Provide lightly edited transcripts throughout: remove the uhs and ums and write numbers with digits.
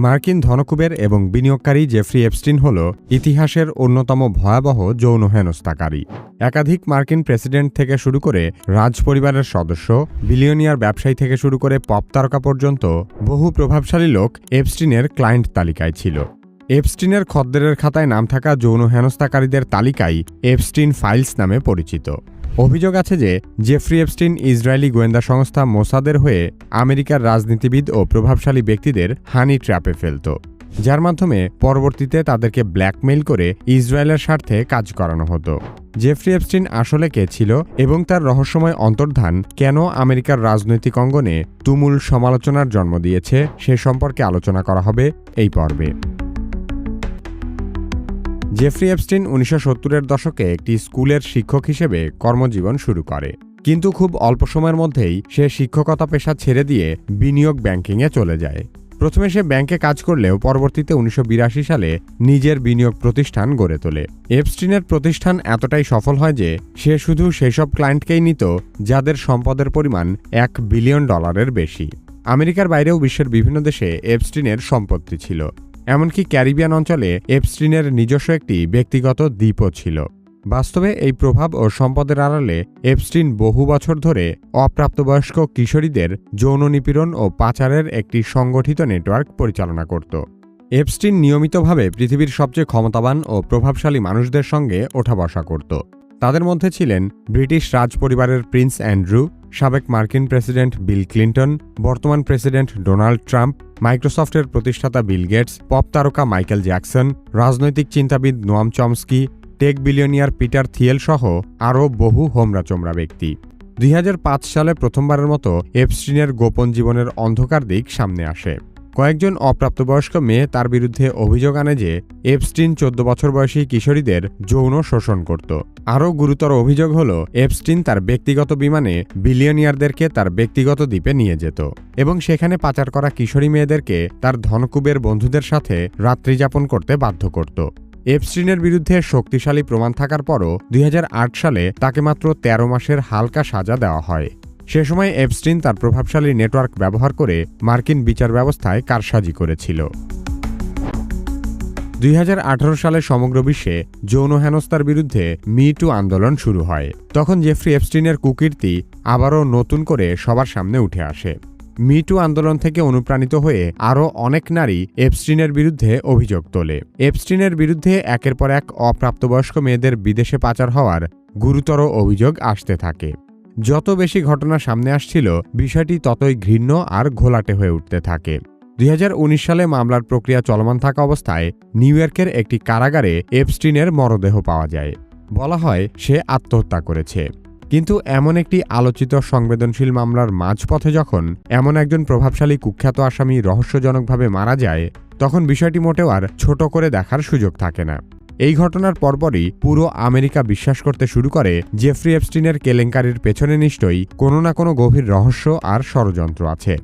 মার্কিন ধনকুবের এবং বিনিয়োগকারী জেফ্রি এপস্টিন হল ইতিহাসের অন্যতম ভয়াবহ যৌন হেনস্থাকারী। একাধিক মার্কিন প্রেসিডেন্ট থেকে শুরু করে রাজপরিবারের সদস্য, বিলিয়নিয়ার ব্যবসায়ী থেকে শুরু করে পপ তারকা পর্যন্ত বহু প্রভাবশালী লোক এপস্টিনের ক্লায়েন্ট তালিকায় ছিল। এপস্টিনের খদ্দেরের খাতায় নাম থাকা যৌন হেনস্থাকারীদের তালিকাই এপস্টিন ফাইলস নামে পরিচিত। অভিযোগ আছে যে জেফ্রি এপস্টিন ইসরায়েলি গোয়েন্দা সংস্থা মোসাদের হয়ে আমেরিকার রাজনীতিবিদ ও প্রভাবশালী ব্যক্তিদের হানি ট্র্যাপে ফেলত, যার মাধ্যমে পরবর্তীতে তাদেরকে ব্ল্যাকমেইল করে ইসরায়েলের স্বার্থে কাজ করানো হতো। জেফ্রি এপস্টিন আসলে কে ছিল এবং তার রহস্যময় অন্তর্ধান কেন আমেরিকার রাজনৈতিক অঙ্গনে তুমুল সমালোচনার জন্ম দিয়েছে সে সম্পর্কে আলোচনা করা হবে এই পর্বে। জেফ্রি এপস্টিন 1970-এর দশকে একটি স্কুলের শিক্ষক হিসেবে কর্মজীবন শুরু করে, কিন্তু খুব অল্প সময়ের মধ্যেই সে শিক্ষকতা পেশা ছেড়ে দিয়ে বিনিয়োগ ব্যাংকিংয়ে চলে যায়। প্রথমে সে ব্যাংকে কাজ করলেও পরবর্তীতে 1982 সালে নিজের বিনিয়োগ প্রতিষ্ঠান গড়ে তোলে। এপস্টিনের প্রতিষ্ঠান এতটাই সফল হয় যে সে শুধু সেসব ক্লায়েন্টকেই নিত যাদের সম্পদের পরিমাণ $1 বিলিয়ন বেশি। আমেরিকার বাইরেও বিশ্বের বিভিন্ন দেশে এপস্টিনের সম্পত্তি ছিল। এমনকি ক্যারিবিয়ান অঞ্চলে এপস্টিনের নিজস্ব একটি ব্যক্তিগত দ্বীপও ছিল। বাস্তবে এই প্রভাব ও সম্পদের আড়ালে এপস্টিন বহু বছর ধরে অপ্রাপ্তবয়স্ক কিশোরীদের যৌন নিপীড়ন ও পাচারের একটি সংগঠিত নেটওয়ার্ক পরিচালনা করত। এপস্টিন নিয়মিতভাবে পৃথিবীর সবচেয়ে ক্ষমতাবান ও প্রভাবশালী মানুষদের সঙ্গে ওঠা বসা করত। তাদের মধ্যে ছিলেন ব্রিটিশ রাজপরিবারের প্রিন্স অ্যান্ড্রু, সাবেক মার্কিন প্রেসিডেন্ট বিল ক্লিন্টন, বর্তমান প্রেসিডেন্ট ডোনাল্ড ট্রাম্প, মাইক্রোসফটের প্রতিষ্ঠাতা বিল গেটস, পপ তারকা মাইকেল জ্যাকসন, রাজনৈতিক চিন্তাবিদ Noam Chomsky, tech billionaire Peter Thiel সহ আরও বহু হোমরা-চোমরা ব্যক্তি। 2005 সালে প্রথমবারের মতো এপস্টিনের গোপন জীবনের অন্ধকার দিক সামনে আসে। কয়েকজন অপ্রাপ্তবয়স্ক মেয়ে তার বিরুদ্ধে অভিযোগ আনে যে এপস্টিন 14 বছর বয়সী কিশোরীদের যৌন শোষণ করত। আরও গুরুতর অভিযোগ হল এপস্টিন তার ব্যক্তিগত বিমানে বিলিয়নিয়ারদেরকে তার ব্যক্তিগত দ্বীপে নিয়ে যেত এবং সেখানে পাচার করা কিশোরী মেয়েদেরকে তার ধনকুবের বন্ধুদের সাথে রাত্রিযাপন করতে বাধ্য করত। এপস্টিনের বিরুদ্ধে শক্তিশালী প্রমাণ থাকার পরও 2008 সালে তাকে মাত্র 13 মাসের হালকা সাজা দেওয়া হয়। সে সময় এপস্টিন তার প্রভাবশালী নেটওয়ার্ক ব্যবহার করে মার্কিন বিচার ব্যবস্থায় কারসাজি করেছিল। 2018 সালে সমগ্র বিশ্বে যৌন হেনস্থার বিরুদ্ধে মি টু আন্দোলন শুরু হয়। তখন জেফ্রি এপস্টিনের কুকীর্তি আবারও নতুন করে সবার সামনে উঠে আসে। মি টু আন্দোলন থেকে অনুপ্রাণিত হয়ে আরও অনেক নারী এপস্টিনের বিরুদ্ধে অভিযোগ তোলে। এপস্টিনের বিরুদ্ধে একের পর এক অপ্রাপ্তবয়স্ক মেয়েদের বিদেশে পাচার হওয়ার গুরুতর অভিযোগ আসতে থাকে। যত বেশি ঘটনা সামনে আসছিল, বিষয়টি ততই ঘৃণ্য আর ঘোলাটে হয়ে উঠতে থাকে। 2019 সালে মামলার প্রক্রিয়া চলমান থাকা অবস্থায় নিউ ইয়র্কের একটি কারাগারে এপস্টিনের মরদেহ পাওয়া যায়। বলা হয় সে আত্মহত্যা করেছে। কিন্তু এমন একটি আলোচিত সংবেদনশীল মামলার মাঝপথে যখন এমন একজন প্রভাবশালী কুখ্যাত আসামি রহস্যজনকভাবে মারা যায়, তখন বিষয়টি মোটেও আর ছোট করে দেখার সুযোগ থাকে না। এই ঘটনার পরপরই পুরো আমেরিকা বিশ্বাস করতে শুরু করে জেফ্রি এপস্টিনের কেলেঙ্কারির পেছনে নিশ্চয়ই কোনো না কোনো গভীর রহস্য আর ষড়যন্ত্র আছে।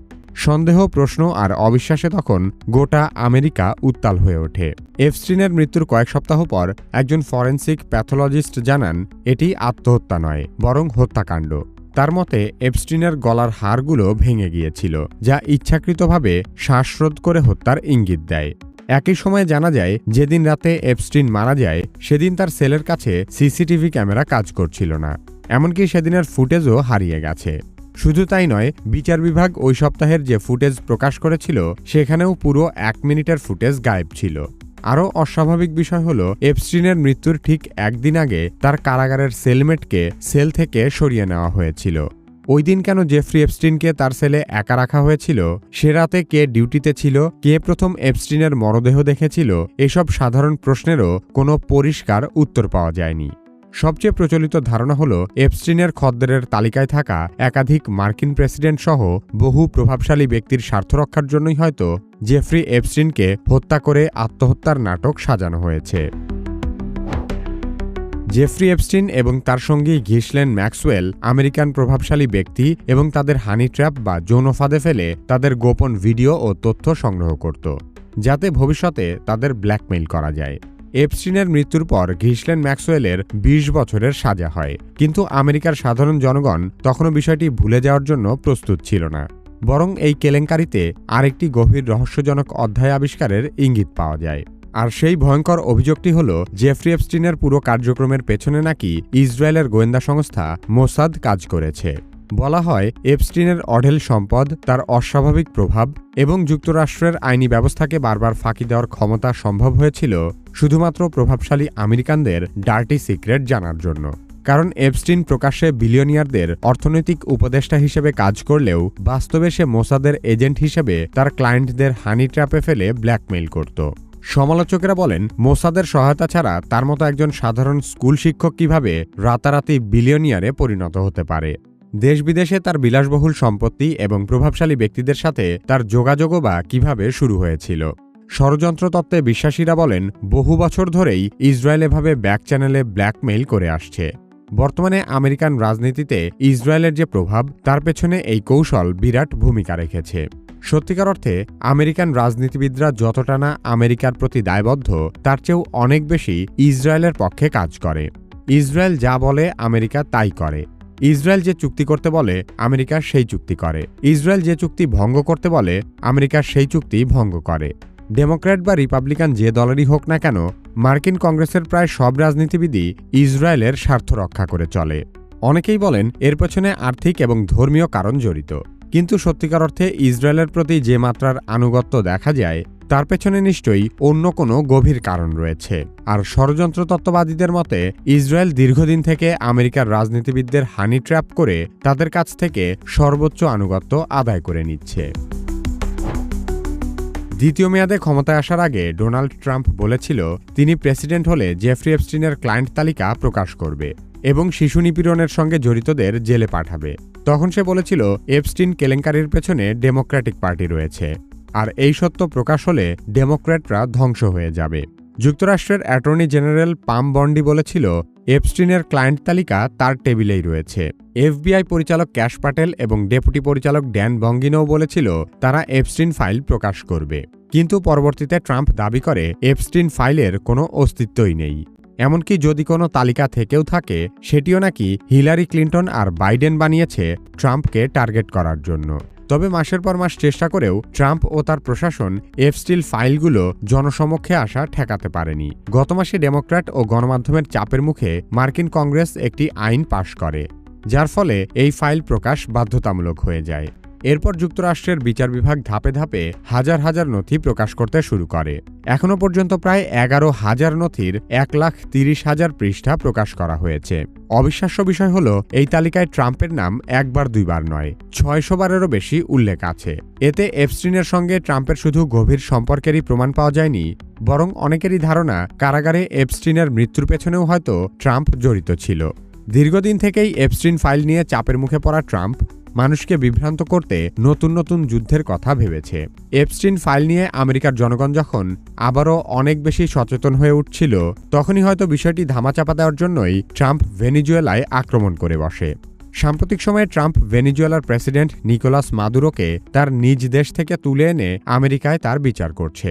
সন্দেহ, প্রশ্ন আর অবিশ্বাসে তখন গোটা আমেরিকা উত্তাল হয়ে ওঠে। এপস্টিনের মৃত্যুর কয়েক সপ্তাহ পর একজন ফরেনসিক প্যাথোলজিস্ট জানান এটি আত্মহত্যা নয়, বরং হত্যাকাণ্ড। তার মতে এপস্টিনের গলার হাড়গুলো ভেঙে গিয়েছিল, যা ইচ্ছাকৃতভাবে শ্বাসরোধ করে হত্যার ইঙ্গিত দেয়। একই সময়ে জানা যায় যেদিন রাতে এপস্টিন মারা যায় সেদিন তার সেলের কাছে সিসিটিভি ক্যামেরা কাজ করছিল না। এমনকি সেদিনের ফুটেজও হারিয়ে গেছে। শুধু তাই নয়, বিচার বিভাগ ওই সপ্তাহের যে ফুটেজ প্রকাশ করেছিল সেখানেও পুরো 1 মিনিটের ফুটেজ গায়েব ছিল। আরও অস্বাভাবিক বিষয় হল এপস্টিনের মৃত্যুর ঠিক একদিন আগে তার কারাগারের সেলমেটকে সেল থেকে সরিয়ে নেওয়া হয়েছিল। ওই দিন কেন জেফ্রি এপস্টিনকে তার সেলে একা রাখা হয়েছিল, সে রাতে কে ডিউটিতে ছিল, কে প্রথম এপস্টিনের মরদেহ দেখেছিল, এসব সাধারণ প্রশ্নেরও কোনো পরিষ্কার উত্তর পাওয়া যায়নি। সবচেয়ে প্রচলিত ধারণা হল এপস্টিনের খদ্দেরের তালিকায় থাকা একাধিক মার্কিন প্রেসিডেন্ট সহ বহু প্রভাবশালী ব্যক্তির স্বার্থ রক্ষার জন্যই হয়তো জেফ্রি এপস্টিনকে হত্যা করে আত্মহত্যার নাটক সাজানো হয়েছে। জেফ্রি এপস্টিন এবং তার সঙ্গী ঘিসলেন ম্যাক্সওয়েল আমেরিকান প্রভাবশালী ব্যক্তি এবং তাদের হানি ট্র্যাপ বা যৌন ফাঁদে ফেলে তাদের গোপন ভিডিও ও তথ্য সংগ্রহ করত, যাতে ভবিষ্যতে তাদের ব্ল্যাকমেইল করা যায়। এপস্টিনের মৃত্যুর পর ঘিসলেন ম্যাক্সওয়েলের 20 বছরের সাজা হয়, কিন্তু আমেরিকার সাধারণ জনগণ তখনও বিষয়টি ভুলে যাওয়ার জন্য প্রস্তুত ছিল না। বরং এই কেলেঙ্কারিতে আরেকটি গভীর রহস্যজনক অধ্যায় আবিষ্কারের ইঙ্গিত পাওয়া যায়। আর সেই ভয়ঙ্কর অভিযোগটি হল জেফ্রি এপস্টিনের পুরো কার্যক্রমের পেছনে নাকি ইসরায়েলের গোয়েন্দা সংস্থা মোসাদ কাজ করেছে। বলা হয় এপস্টিনের অঢেল সম্পদ, তার অস্বাভাবিক প্রভাব এবং যুক্তরাষ্ট্রের আইনি ব্যবস্থাকে বারবার ফাঁকি দেওয়ার ক্ষমতা সম্ভব হয়েছিল শুধুমাত্র প্রভাবশালী আমেরিকানদের ডার্টি সিক্রেট জানার জন্য। কারণ এপস্টিন প্রকাশ্যে বিলিয়নিয়ারদের অর্থনৈতিক উপদেষ্টা হিসেবে কাজ করলেও বাস্তবে সে মোসাদের এজেন্ট হিসেবে তার ক্লায়েন্টদের হানি ট্র্যাপে ফেলে ব্ল্যাকমেইল করত। সমালোচকেরা বলেন মোসাদের সহায়তা ছাড়া তার মতো একজন সাধারণ স্কুল শিক্ষক কিভাবে রাতারাতি বিলিয়নিয়ারে পরিণত হতে পারে। দেশ বিদেশে তার বিলাসবহুল সম্পত্তি এবং প্রভাবশালী ব্যক্তিদের সাথে তার যোগাযোগও বা কিভাবে শুরু হয়েছিল। ষড়যন্ত্র তত্ত্বে বিশ্বাসীরা বলেন বহু বছর ধরেই ইসরায়েল এভাবে ব্যাক চ্যানেলে ব্ল্যাকমেইল করে আসছে। বর্তমানে আমেরিকান রাজনীতিতে ইসরায়েলের যে প্রভাব, তার পেছনে এই কৌশল বিরাট ভূমিকা রেখেছে। সত্যিকার অর্থে আমেরিকান রাজনীতিবিদরা যতটা না আমেরিকার প্রতি দায়বদ্ধ, তার চেয়েও অনেক বেশি ইসরায়েলের পক্ষে কাজ করে। ইসরায়েল যা বলে আমেরিকা তাই করে। ইসরায়েল যে চুক্তি করতে বলে আমেরিকা সেই চুক্তি করে। ইসরায়েল যে চুক্তি ভঙ্গ করতে বলে আমেরিকা সেই চুক্তি ভঙ্গ করে। ডেমোক্র্যাট বা রিপাবলিকান যে দলেরই হোক না কেন, মার্কিন কংগ্রেসের প্রায় সব রাজনীতিবিদই ইসরায়েলের স্বার্থ রক্ষা করে চলে। অনেকেই বলেন এর পেছনে আর্থিক এবং ধর্মীয় কারণ জড়িত, কিন্তু সত্যিকার অর্থে ইসরায়েলের প্রতি যে মাত্রার আনুগত্য দেখা যায় তার পেছনে নিশ্চয়ই অন্য কোনো গভীর কারণ রয়েছে। আর ষড়যন্ত্র তত্ত্ববাদীদের মতে ইসরায়েল দীর্ঘদিন থেকে আমেরিকার রাজনীতিবিদদের হানি ট্র্যাপ করে তাদের কাছ থেকে সর্বোচ্চ আনুগত্য আদায় করে নিচ্ছে। দ্বিতীয় মেয়াদে ক্ষমতায় আসার আগে ডোনাল্ড ট্রাম্প বলেছিল তিনি প্রেসিডেন্ট হলে জেফ্রি এপস্টিনের ক্লায়েন্ট তালিকা প্রকাশ করবে এবং শিশু নিপীড়নের সঙ্গে জড়িতদের জেলে পাঠাবে। তখন সে বলেছিল এপস্টিন কেলেঙ্কারির পেছনে ডেমোক্র্যাটিক পার্টি রয়েছে, আর এই সত্য প্রকাশ হলে ডেমোক্র্যাটরা ধ্বংস হয়ে যাবে। যুক্তরাষ্ট্রের অ্যাটর্নি জেনারেল পাম বন্ডি বলেছিল এপস্টিনের ক্লায়েন্ট তালিকা তার টেবিলেই রয়েছে। এফবিআই পরিচালক ক্যাশ প্যাটেল এবং ডেপুটি পরিচালক ড্যান বঙ্গিনোও বলেছিল তারা এপস্টিন ফাইল প্রকাশ করবে। কিন্তু পরবর্তীতে ট্রাম্প দাবি করে এপস্টিন ফাইলের কোনো অস্তিত্বই নেই। এমনকি যদি কোনো তালিকা থেকেও থাকে, সেটিও নাকি হিলারি ক্লিন্টন আর বাইডেন বানিয়েছে ট্রাম্পকে টার্গেট করার জন্য। তবে মাসের পর মাস চেষ্টা করেও ট্রাম্প ও তার প্রশাসন এপস্টিন ফাইলগুলো জনসমক্ষে আসা ঠেকাতে পারেনি। গত মাসে ডেমোক্র্যাট ও গণমাধ্যমের চাপের মুখে মার্কিন কংগ্রেস একটি আইন পাশ করে, যার ফলে এই ফাইল প্রকাশ বাধ্যতামূলক হয়ে যায়। এরপর যুক্তরাষ্ট্রের বিচার বিভাগ ধাপে ধাপে হাজার হাজার নথি প্রকাশ করতে শুরু করে। এখনও পর্যন্ত প্রায় 11,000 নথির 1,30,000 পৃষ্ঠা প্রকাশ করা হয়েছে। অবিশ্বাস্য বিষয় হল এই তালিকায় ট্রাম্পের নাম একবার দুইবার নয়, 600 বারেরও বেশি উল্লেখ আছে। এতে এপস্টিনের সঙ্গে ট্রাম্পের শুধু গভীর সম্পর্কেরই প্রমাণ পাওয়া যায়নি, বরং অনেকেরই ধারণা কারাগারে এপস্টিনের মৃত্যুর পেছনেও হয়তো ট্রাম্প জড়িত ছিল। দীর্ঘদিন থেকেই এপস্টিন ফাইল নিয়ে চাপের মুখে পড়া ট্রাম্প মানুষকে বিভ্রান্ত করতে নতুন নতুন যুদ্ধের কথা ভেবেছে। এপস্টিন ফাইল নিয়ে আমেরিকার জনগণ যখন আবারও অনেক বেশি সচেতন হয়ে উঠছিল, তখনই হয়তো বিষয়টি ধামাচাপা দেওয়ার জন্যই ট্রাম্প ভেনিজুয়েলায় আক্রমণ করে বসে। সাম্প্রতিক সময়ে ট্রাম্প ভেনিজুয়েলার প্রেসিডেন্ট নিকোলাস মাদুরোকে তার নিজ দেশ থেকে তুলে এনে আমেরিকায় তার বিচার করছে।